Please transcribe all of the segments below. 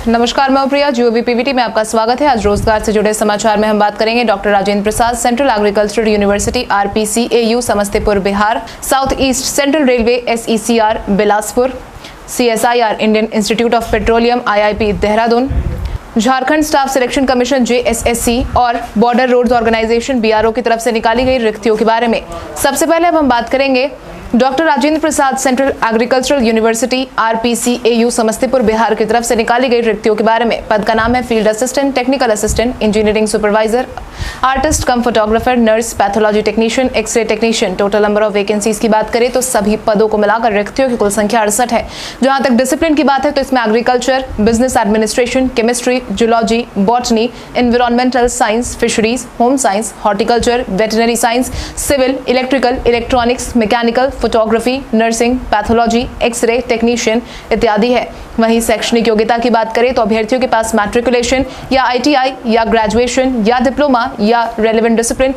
नमस्कार, मैं प्रिया, जीओबी पीवीटी में आपका स्वागत है। आज रोजगार से जुड़े समाचार में हम बात करेंगे doctor Rajendra Prasad, central agricultural university RPCAU Samastipur Bihar, south east central railway SECR Bilaspur, CSIR Indian institute of petroleum IIP Dehradun, Jharkhand staff selection commission JSSC और बॉर्डर रोड्स ऑर्गेनाइजेशन BRO की तरफ से निकाली गई रिक्तियों के बारे में। सबसे पहले अब हम बात करेंगे doctor Rajendra Prasad, central agricultural university RPCAU Samastipur Bihar की तरफ से निकाली गई रिक्तियों के बारे में। पद का नाम है field assistant, technical assistant, engineering supervisor, artist cum photographer, nurse, pathology technician, X-ray technician. Total number of vacancies की बात करें तो सभी पदों को मिलाकर रिक्तियों की कुल संख्या 68 है। जहां तक डिसिप्लिन की बात है तो इसमें agriculture, business administration, chemistry, zoology, botany, environmental science, fisheries, home science, horticulture, veterinary science, civil, electrical, electronics, mechanical, photography, nursing, pathology, X-ray technician इत्यादि है। वहीं शैक्षणिक योग्यता की बात करें तो अभ्यर्थियों के पास मैट्रिकुलेशन या ITI या ग्रेजुएशन या डिप्लोमा या रेलेवेंट डिसिप्लिन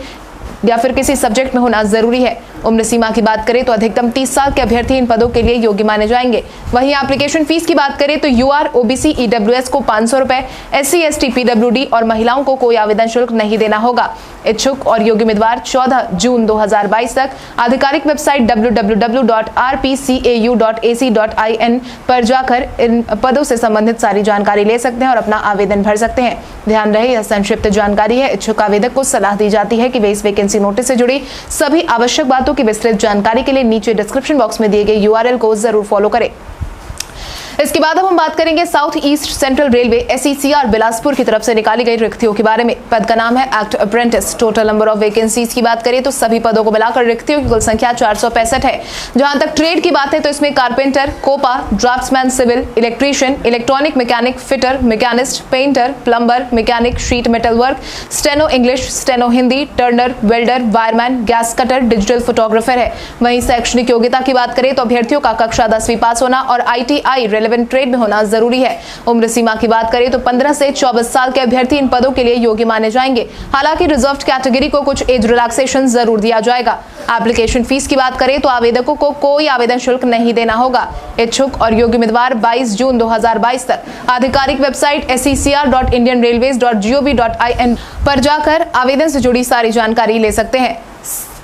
या फिर किसी सब्जेक्ट में होना जरूरी है। उम्र सीमा की बात करें तो अधिकतम 30 साल के अभ्यर्थी इन पदों के लिए योग्य माने जाएंगे। वहीं एप्लीकेशन फीस की बात करें तो UR OBC EWS को 500 रुपए, SC ST PWD और महिलाओं को कोई आवेदन शुल्क नहीं देना होगा। इच्छुक और योग्य उम्मीदवार 14 जून 2022 तक आधिकारिक वेबसाइट www.rpcau.ac.in पर जाकर इन पदों से संबंधित सारी जानकारी ले सकते हैं और अपना आवेदन भर सकते हैं। ध्यान रहे, यह संक्षिप्त जानकारी है। इच्छुक आवेदक को सलाह दी जाती है कि वे इस वैकेंसी नोटिस से जुड़ी सभी आवश्यक बातों की विस्तृत जानकारी के लिए नीचे डिस्क्रिप्शन बॉक्स में दिए गए URL को जरूर फॉलो करें। इसके बाद अब हम बात करेंगे south east central railway SECR Bilaspur की तरफ से निकाली गई रिक्तियों के बारे में। पद का नाम है act apprentice. Total number of vacancies की बात करें तो सभी पदों को मिलाकर रिक्तियों की कुल संख्या 465 है। जहां तक ट्रेड की बात है तो इसमें carpenter, COPA, draftsman civil, electrician, electronic mechanic, fitter, machinist, painter, plumber, mechanic, sheet metal work, steno English, steno Hindi, turner, welder, wireman, gas cutter, digital photographer है। वहीं शैक्षणिक योग्यता की बात करें तो अभ्यर्थियों का कक्षा 10वीं पास होना और ITI रेलेवेंट ट्रेड में होना जरूरी है। उम्र सीमा की बात करें तो 15 से 24 साल के अभ्यर्थी इन पदों के लिए योग्य माने जाएंगे। हालांकि रिजर्व्ड कैटेगरी को कुछ एज रिलैक्सेशन जरूर दिया जाएगा। एप्लीकेशन फीस की बात करें तो आवेदकों को कोई आवेदन शुल्क नहीं देना होगा। इच्छुक और योग्य उम्मीदवार 22 जून 2022 तक आधिकारिक वेबसाइट secr.indianrailways.gov.in पर जाकर आवेदन से जुड़ी सारी जानकारी ले सकते हैं।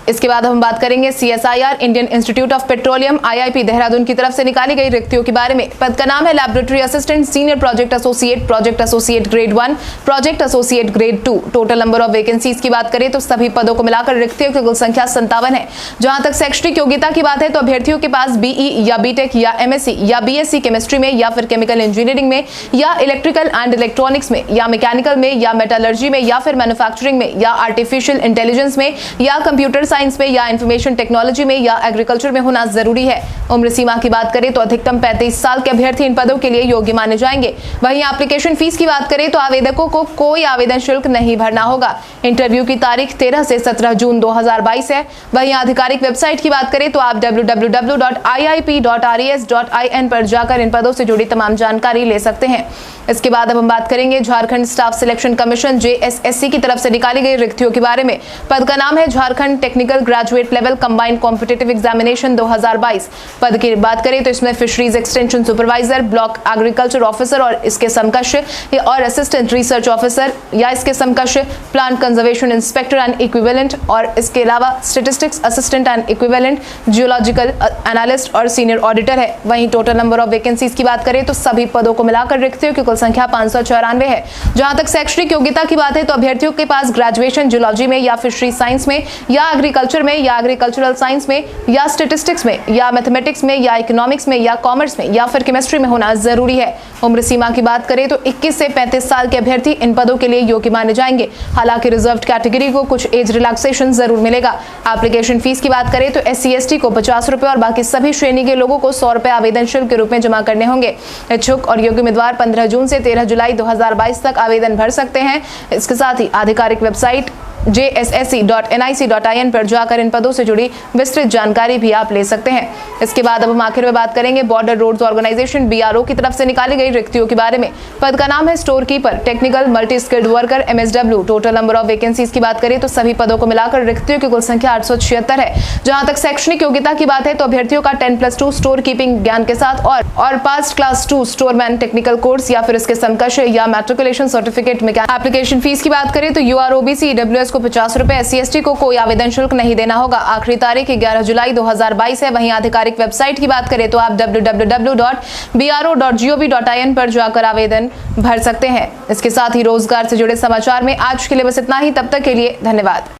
इसके बाद हम बात करेंगे CSIR Indian institute of petroleum IIP Dehradun की तरफ से निकाली गई रिक्तियों के बारे में। पद का नाम है laboratory assistant, senior project associate grade 1, project associate grade 2। Total number of vacancies की बात करें तो सभी पदों को मिलाकर रिक्तियों की कुल संख्या 57 है। जहां तक शैक्षणिक योग्यता की बात है तो अभ्यर्थियों के पास BE या BTech या MSc या BSc केमिस्ट्री में या फिर केमिकल इंजीनियरिंग में या इलेक्ट्रिकल एंड इलेक्ट्रॉनिक्स में या मैकेनिकल में या मेटलर्जी में या फिर मैन्युफैक्चरिंग में या आर्टिफिशियल इंटेलिजेंस में या कंप्यूटर साइंस में या इंफॉर्मेशन टेक्नोलॉजी में या एग्रीकल्चर में होना जरूरी है। उम्र सीमा की बात करें तो अधिकतम 35 साल के अभ्यर्थी इन पदों के लिए योग्य माने जाएंगे। वहीं एप्लीकेशन फीस की बात करें तो आवेदकों को कोई आवेदन शुल्क नहीं भरना होगा। इंटरव्यू की तारीख 13 से 17 जून 2022 है। वहीं आधिकारिक वेबसाइट की बात करें तो आप www.iip.res.in पर जाकर इन पदों से जुड़ी तमाम जानकारी ले सकते हैं। इसके बाद अब हम बात करेंगे Jharkhand staff selection commission JSSC की तरफ से निकाली गई रिक्तियों के बारे में। पद का नाम है Jharkhand technical graduate level combined competitive examination 2022। पद की बात करें तो इसमें fisheries extension supervisor, block agriculture officer और इसके समकक्ष और असिस्टेंट रिसर्च ऑफिसर या इसके समकक्ष, plant conservation inspector and equivalent और इसके अलावा statistics assistant and equivalent, geological analyst और सीनियर ऑडिटर है। वहीं टोटल नंबर ऑफ वैकेंसीज की बात करें तो सभी पदों को मिलाकर रिक्तियों की कुल संख्या 594 है। जहां तक शैक्षणिक योग्यता की बात है तो अभ्यर्थियों के पास ग्रेजुएशन जूलॉजी में या फिशरी साइंस में या एग्रीकल्चर में या एग्रीकल्चरल साइंस में या स्टैटिस्टिक्स में या मैथमेटिक्स में या इकोनॉमिक्स में या कॉमर्स में या फिर केमिस्ट्री में होना जरूरी है। उम्र सीमा की बात करें तो 21 से 35 साल के अभ्यर्थी इन पदों के लिए योग्य माने जाएंगे। हालांकि रिजर्व्ड कैटेगरी को कुछ एज रिलैक्सेशन जरूर मिलेगा। एप्लीकेशन फीस की बात करें तो SC ST को 50 रुपए और बाकी सभी श्रेणी के लोगों को 100 रुपए आवेदन शुल्क के रूप में जमा करने होंगे। इच्छुक और योग्य उम्मीदवार 15 जून से 13 जुलाई 2022 तक आवेदन भर सकते हैं। इसके साथ ही आधिकारिक वेबसाइट JSSC.nic.in पर जाकर इन पदों से जुड़ी विस्तृत जानकारी भी आप ले सकते हैं। इसके बाद अब हम आखिर में बात करेंगे बॉर्डर रोड्स ऑर्गेनाइजेशन BRO की तरफ से निकाली गई रिक्तियों के बारे में। पद का नाम है store keeper, technical multi skilled worker MSW। Total number of vacancies की बात करें तो सभी पदों को मिलाकर रिक्तियों की कुल संख्या 876 है। जहां तक शैक्षणिक योग्यता की बात है तो अभ्यर्थियों का 10+2 स्टोर कीपिंग ज्ञान के साथ और पास क्लास 2 स्टोरमैन टेक्निकल कोर्स या फिर इसके समकक्ष या मैट्रिकुलेशन सर्टिफिकेट में। एप्लीकेशन फीस की बात करें तो UR OBC EWS को 50 रुपए, SC ST को कोई आवेदन शुल्क नहीं देना होगा। आखिरी तारीख 11 जुलाई 2022 है। वहीं आधिकारिक वेबसाइट की बात करें तो आप www.bro.gov.in पर जाकर आवेदन भर सकते हैं। इसके साथ ही रोजगार से जुड़े समाचार में आज के लिए बस इतना ही। तब तक के लिए धन्यवाद।